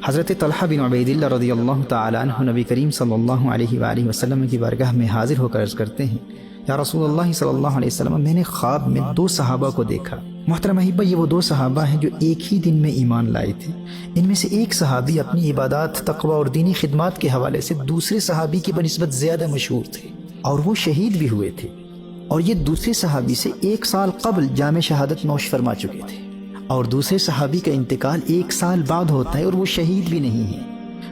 حضرت طلحہ بن عبید اللہ رضی اللہ تعالیٰ عنہ نبی کریم صلی اللہ علیہ وآلہ وسلم کی بارگاہ میں حاضر ہو کر عرض کرتے ہیں، یا رسول اللہ صلی اللہ علیہ وسلم، میں نے خواب میں 2 صحابہ کو دیکھا۔ محترم احبہ، یہ وہ 2 صحابہ ہیں جو ایک ہی دن میں ایمان لائے تھے۔ ان میں سے ایک صحابی اپنی عبادات، تقوی اور دینی خدمات کے حوالے سے دوسرے صحابی کی بنسبت زیادہ مشہور تھے اور وہ شہید بھی ہوئے تھے، اور یہ دوسرے صحابی سے 1 سال قبل جام شہادت نوش فرما چکے تھے، اور دوسرے صحابی کا انتقال 1 سال بعد ہوتا ہے اور وہ شہید بھی نہیں ہے۔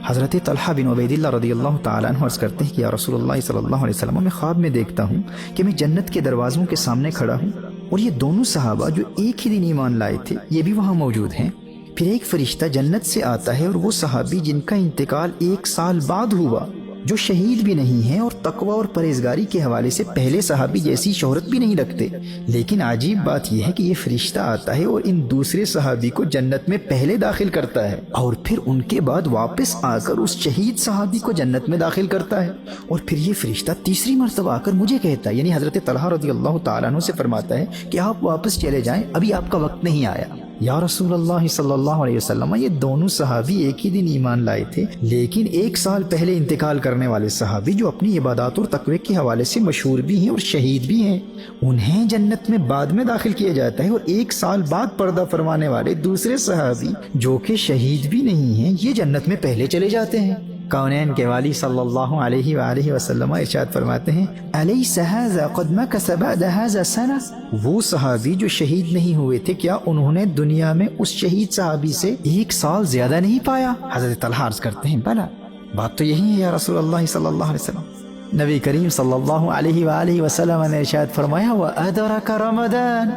حضرت طلحہ بن عبید اللہ رضی اللہ تعالیٰ عنہ عرض کرتے ہیں کہ یا رسول اللہ صلی اللہ علیہ وسلم، میں خواب میں دیکھتا ہوں کہ میں جنت کے دروازوں کے سامنے کھڑا ہوں، اور یہ دونوں صحابہ جو ایک ہی دن ایمان لائے تھے یہ بھی وہاں موجود ہیں۔ پھر ایک فرشتہ جنت سے آتا ہے، اور وہ صحابی جن کا انتقال 1 سال بعد ہوا، جو شہید بھی نہیں ہیں اور تقوی اور پرہیزگاری کے حوالے سے پہلے صحابی جیسی شہرت بھی نہیں رکھتے، لیکن عجیب بات یہ ہے کہ یہ فرشتہ آتا ہے اور ان دوسرے صحابی کو جنت میں پہلے داخل کرتا ہے، اور پھر ان کے بعد واپس آ کر اس شہید صحابی کو جنت میں داخل کرتا ہے، اور پھر یہ فرشتہ تیسری مرتبہ آ کر مجھے کہتا ہے، یعنی حضرت طلحہ رضی اللہ تعالیٰ عنہ سے فرماتا ہے کہ آپ واپس چلے جائیں، ابھی آپ کا وقت نہیں آیا۔ یا رسول اللہ صلی اللہ علیہ وسلم، یہ دونوں صحابی ایک ہی دن ایمان لائے تھے، لیکن 1 سال پہلے انتقال کرنے والے صحابی جو اپنی عبادات اور تقوی کے حوالے سے مشہور بھی ہیں اور شہید بھی ہیں، انہیں جنت میں بعد میں داخل کیا جاتا ہے، اور 1 سال بعد پردہ فرمانے والے دوسرے صحابی جو کہ شہید بھی نہیں ہیں یہ جنت میں پہلے چلے جاتے ہیں۔ کونین کے والی صلی اللہ علیہ وآلہ وسلم ارشاد فرماتے ہیں، الیس ھذا قد مکث بعد ھذا سنہ، وہ صحابی جو شہید نہیں ہوئے تھے کیا انہوں نے دنیا میں اس شہید صحابی سے 1 سال زیادہ نہیں پایا؟ حضرت طلحہ عرض کرتے ہیں، بلا، بات تو یہی ہے یا رسول اللہ صلی اللہ علیہ وسلم۔ نبی کریم صلی اللہ علیہ وآلہ وسلم نے ارشاد فرمایا، وَأَدْرَكَ رمضان،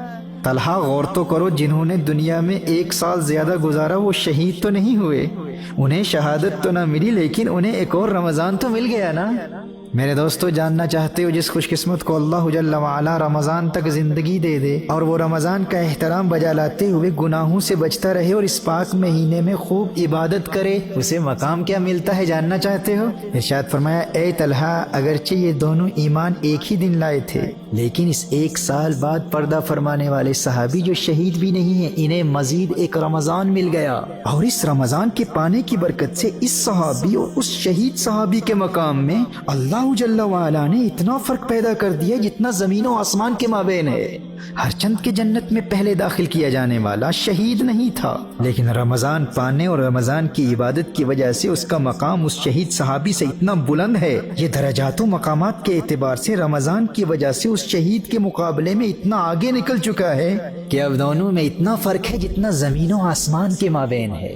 طلحہ غور تو کرو، جنہوں نے دنیا میں 1 سال زیادہ گزارا وہ شہید تو نہیں ہوئے، انہیں شہادت تو نہ ملی، لیکن انہیں ایک اور رمضان تو مل گیا نا۔ میرے دوستو، جاننا چاہتے ہو جس خوش قسمت کو اللہ جل وعلا رمضان تک زندگی دے دے اور وہ رمضان کا احترام بجا لاتے ہوئے گناہوں سے بچتا رہے اور اس پاک مہینے میں خوب عبادت کرے، اسے مقام کیا ملتا ہے جاننا چاہتے ہو؟ ارشاد فرمایا، اے طلحہ، اگرچہ یہ دونوں ایمان ایک ہی دن لائے تھے، لیکن اس 1 سال بعد پردہ فرمانے والے صحابی جو شہید بھی نہیں ہیں، انہیں مزید ایک رمضان مل گیا، اور اس رمضان کے پانے کی برکت سے اس صحابی اور اس شہید صحابی کے مقام میں اللہ جل وعلا نے اتنا فرق پیدا کر دیا جتنا زمین و آسمان کے مابین ہے۔ ہر چند کے جنت میں پہلے داخل کیا جانے والا شہید نہیں تھا، لیکن رمضان پانے اور رمضان کی عبادت کی وجہ سے اس کا مقام اس شہید صحابی سے اتنا بلند ہے، یہ درجات و مقامات کے اعتبار سے رمضان کی وجہ سے اس شہید کے مقابلے میں اتنا آگے نکل چکا ہے کہ اب دونوں میں اتنا فرق ہے جتنا زمین و آسمان کے مابین ہے۔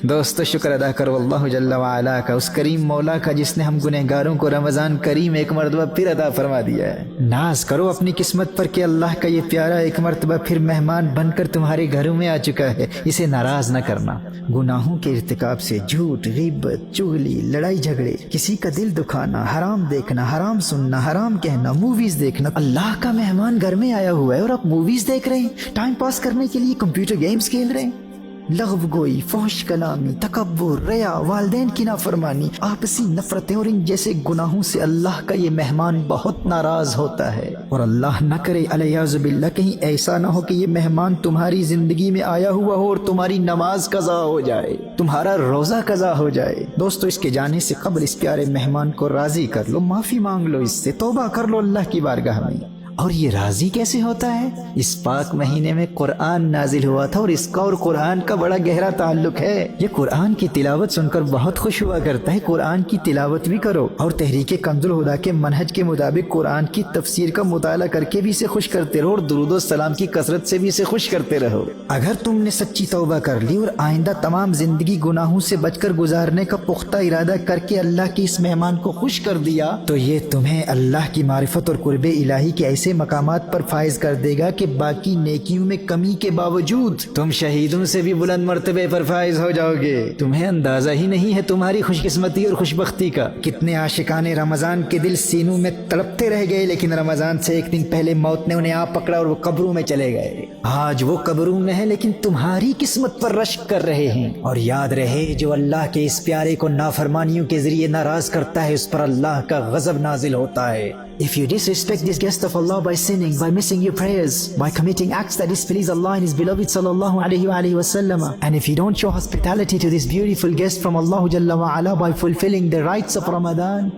دوستو، شکر ادا کرو اللہ جل وعلا کا، اس کریم مولا کا جس نے ہم گنہگاروں کو رمضان کریم ایک مرتبہ پھر عطا فرما دیا ہے۔ ناز کرو اپنی قسمت پر کہ اللہ کا یہ پیارا ایک مرتبہ پھر مہمان بن کر تمہارے گھروں میں آ چکا ہے، اسے ناراض نہ کرنا۔ گناہوں کے ارتکاب سے جھوٹ، غیبت، چغلی، لڑائی جھگڑے، کسی کا دل دکھانا، حرام دیکھنا، حرام سننا، حرام کہنا، موویز دیکھنا۔ اللہ کا مہمان گھر میں آیا ہوا ہے اور آپ موویز دیکھ رہے ہیں، ٹائم پاس کرنے کے لیے کمپیوٹر گیمز کھیل رہے ہیں۔ لغو گوئی، فحش کلامی، تکبر، ریا، والدین کی نافرمانی، آپسی نفرتیں اور ان جیسے گناہوں سے اللہ کا یہ مہمان بہت ناراض ہوتا ہے، اور اللہ نہ کرے الیاذ باللہ کہیں ایسا نہ ہو کہ یہ مہمان تمہاری زندگی میں آیا ہوا ہو اور تمہاری نماز قضا ہو جائے، تمہارا روزہ قضا ہو جائے۔ دوستو، اس کے جانے سے قبل اس پیارے مہمان کو راضی کر لو، معافی مانگ لو، اس سے توبہ کر لو اللہ کی بارگاہ میں۔ اور یہ راضی کیسے ہوتا ہے؟ اس پاک مہینے میں قرآن نازل ہوا تھا اور اس کا اور قرآن کا بڑا گہرا تعلق ہے۔ یہ قرآن کی تلاوت سن کر بہت خوش ہوا کرتا ہے، قرآن کی تلاوت بھی کرو، اور تحریک کنز الہدیٰ کے منہج کے مطابق قرآن کی تفسیر کا مطالعہ کر کے بھی اسے خوش کرتے رہو، اور درود و سلام کی کثرت سے بھی اسے خوش کرتے رہو۔ اگر تم نے سچی توبہ کر لی اور آئندہ تمام زندگی گناہوں سے بچ کر گزارنے کا پختہ ارادہ کر کے اللہ کے اس مہمان کو خوش کر دیا، تو یہ تمہیں اللہ کی معرفت اور قرب الہی کے ایسے مقامات پر فائز کر دے گا کہ باقی نیکیوں میں کمی کے باوجود تم شہیدوں سے بھی بلند مرتبے پر فائز ہو جاؤ گے۔ تمہیں اندازہ ہی نہیں ہے تمہاری خوش قسمتی اور خوش بختی کا۔ کتنے عاشقان رمضان کے دل سینوں میں تڑپتے رہ گئے، لیکن رمضان سے 1 دن پہلے موت نے انہیں آ پکڑا اور وہ قبروں میں چلے گئے۔ آج وہ قبروں میں ہے لیکن تمہاری قسمت پر رشک کر رہے ہیں۔ اور یاد رہے، جو اللہ کے اس پیارے کو نافرمانیوں کے ذریعے ناراض کرتا ہے اس پر اللہ کا غضب نازل ہوتا ہے۔ If you disrespect this guest of Allah Allah by sinning, by missing your prayers, by committing acts that displease Allah and His beloved sallallahu alayhi wa sallam. And if you don't show hospitality to this beautiful guest from Allah Jalla wa Ala by fulfilling the rites of Ramadan,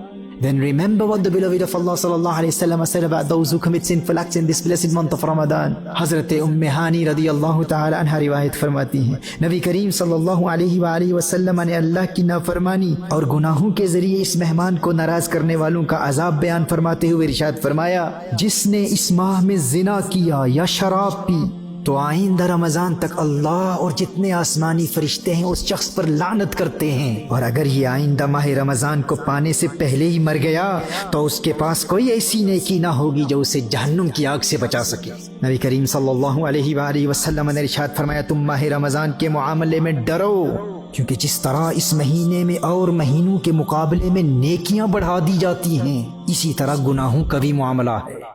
then remember what the beloved of Allah sallallahu alayhi wa sallam said about those who commit sinful acts in this blessed month of Ramadan. Hazrat Hani radiyallahu ta'ala anha riwayat فرماتی ہیں نبی کریم صلی اللہ علیہ وسلم نے اللہ کی نافرمانی اور گناہوں کے ذریعے اس مہمان کو ناراض کرنے والوں کا عذاب بیان فرماتے ہوئے ارشاد فرمایا، جس نے اس ماہ میں زنا کیا یا شراب پی تو آئندہ رمضان تک اللہ اور جتنے آسمانی فرشتے ہیں اس شخص پر لعنت کرتے ہیں، اور اگر یہ آئندہ ماہ رمضان کو پانے سے پہلے ہی مر گیا تو اس کے پاس کوئی ایسی نیکی نہ ہوگی جو اسے جہنم کی آگ سے بچا سکے۔ نبی کریم صلی اللہ علیہ وآلہ وسلم نے ارشاد فرمایا، تم ماہ رمضان کے معاملے میں ڈرو، کیونکہ جس طرح اس مہینے میں اور مہینوں کے مقابلے میں نیکیاں بڑھا دی جاتی ہیں، اسی طرح گناہوں کا بھی معاملہ ہے۔